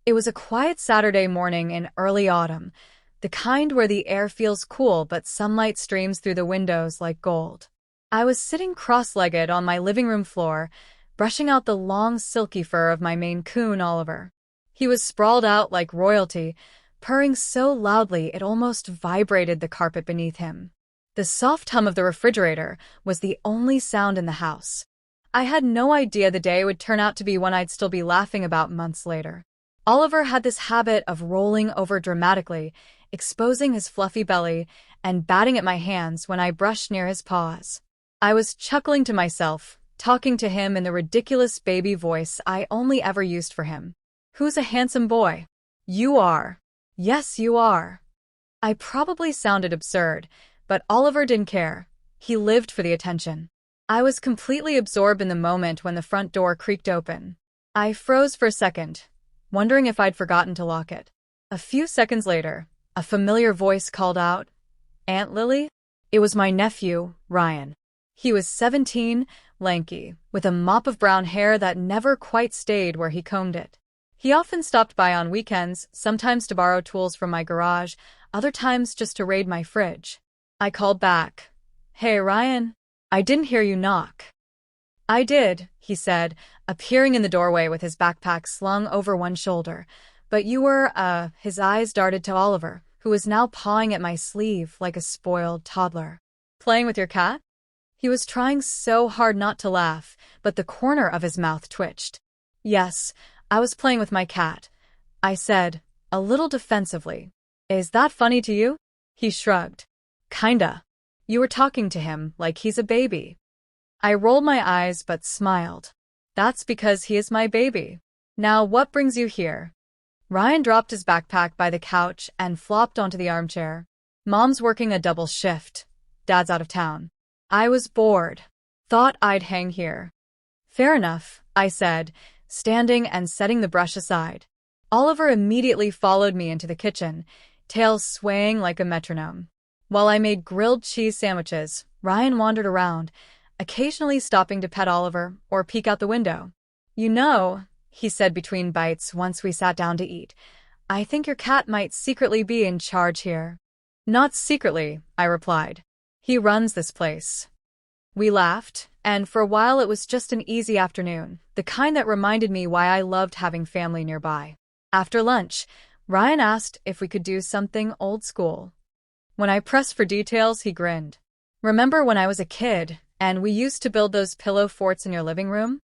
It was a quiet Saturday morning in early autumn, the kind where the air feels cool but sunlight streams through the windows like gold. I was sitting cross-legged on my living room floor, brushing out the long silky fur of my Maine Coon, Oliver. He was sprawled out like royalty, purring so loudly it almost vibrated the carpet beneath him. The soft hum of the refrigerator was the only sound in the house. I had no idea the day would turn out to be one I'd still be laughing about months later. Oliver had this habit of rolling over dramatically, exposing his fluffy belly, and batting at my hands when I brushed near his paws. I was chuckling to myself, talking to him in the ridiculous baby voice I only ever used for him. "Who's a handsome boy?" "You are." "Yes, you are." I probably sounded absurd, but Oliver didn't care. He lived for the attention. I was completely absorbed in the moment when the front door creaked open. I froze for a second, wondering if I'd forgotten to lock it. A few seconds later, a familiar voice called out, "Aunt Lily?" It was my nephew, Ryan. He was 17, lanky, with a mop of brown hair that never quite stayed where he combed it. He often stopped by on weekends, sometimes to borrow tools from my garage, other times just to raid my fridge. I called back. "Hey, Ryan. I didn't hear you knock." "I did," he said, appearing in the doorway with his backpack slung over one shoulder. "But you were, His eyes darted to Oliver, who was now pawing at my sleeve like a spoiled toddler. "Playing with your cat?" He was trying so hard not to laugh, but the corner of his mouth twitched. "Yes, I was playing with my cat," I said, a little defensively. "Is that funny to you?" He shrugged. "Kinda. You were talking to him like he's a baby." I rolled my eyes but smiled. "That's because he is my baby. Now what brings you here?" Ryan dropped his backpack by the couch and flopped onto the armchair. "Mom's working a double shift. Dad's out of town. I was bored. Thought I'd hang here." "Fair enough," I said, standing and setting the brush aside. Oliver immediately followed me into the kitchen, tail swaying like a metronome. While I made grilled cheese sandwiches, Ryan wandered around, occasionally stopping to pet Oliver or peek out the window. "You know," he said between bites once we sat down to eat, "I think your cat might secretly be in charge here." "Not secretly," I replied. "He runs this place." We laughed, and for a while it was just an easy afternoon, the kind that reminded me why I loved having family nearby. After lunch, Ryan asked if we could do something old school. When I pressed for details, he grinned. "Remember when I was a kid, and we used to build those pillow forts in your living room?"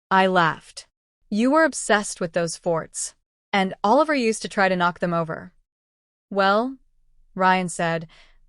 I laughed. "You were obsessed with those forts, and Oliver used to try to knock them over." "Well," Ryan said,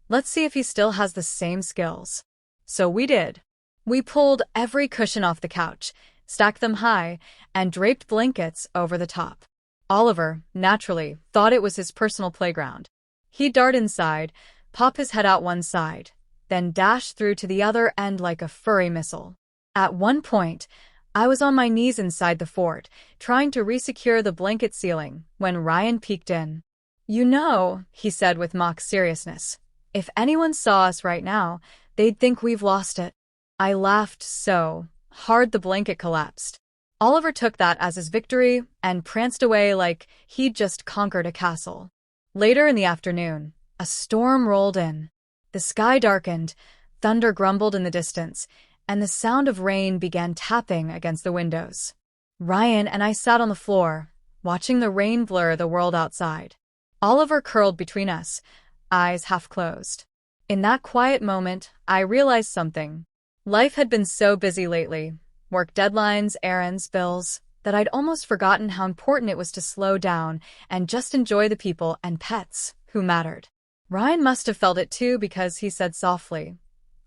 "let's see if he still has the same skills." So we did. We pulled every cushion off the couch, stacked them high, and draped blankets over the top. Oliver, naturally, thought it was his personal playground. He'd dart inside, pop his head out one side, then dash through to the other end like a furry missile. At one point, I was on my knees inside the fort, trying to resecure the blanket ceiling, when Ryan peeked in. "You know," he said with mock seriousness, "if anyone saw us right now, they'd think we've lost it." I laughed so hard the blanket collapsed. Oliver took that as his victory and pranced away like he'd just conquered a castle. Later in the afternoon, a storm rolled in. The sky darkened, thunder grumbled in the distance, and the sound of rain began tapping against the windows. Ryan and I sat on the floor, watching the rain blur the world outside. Oliver curled between us, eyes half closed. In that quiet moment, I realized something. Life had been so busy lately, work deadlines, errands, bills, that I'd almost forgotten how important it was to slow down and just enjoy the people and pets who mattered. Ryan must have felt it too because he said softly,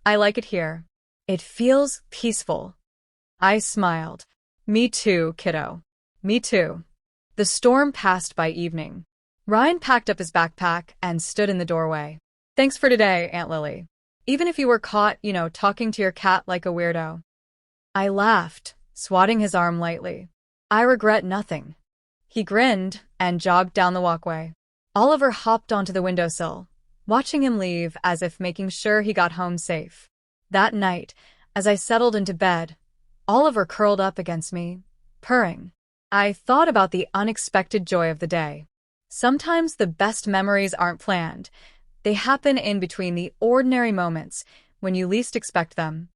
"I like it here. It feels peaceful." I smiled. "Me too, kiddo. Me too." The storm passed by evening. Ryan packed up his backpack and stood in the doorway. "Thanks for today, Aunt Lily. Even if you were caught, talking to your cat like a weirdo." I laughed, swatting his arm lightly. "I regret nothing." He grinned and jogged down the walkway. Oliver hopped onto the windowsill, watching him leave as if making sure he got home safe. That night, as I settled into bed, Oliver curled up against me, purring. I thought about the unexpected joy of the day. Sometimes the best memories aren't planned. They happen in between the ordinary moments when you least expect them.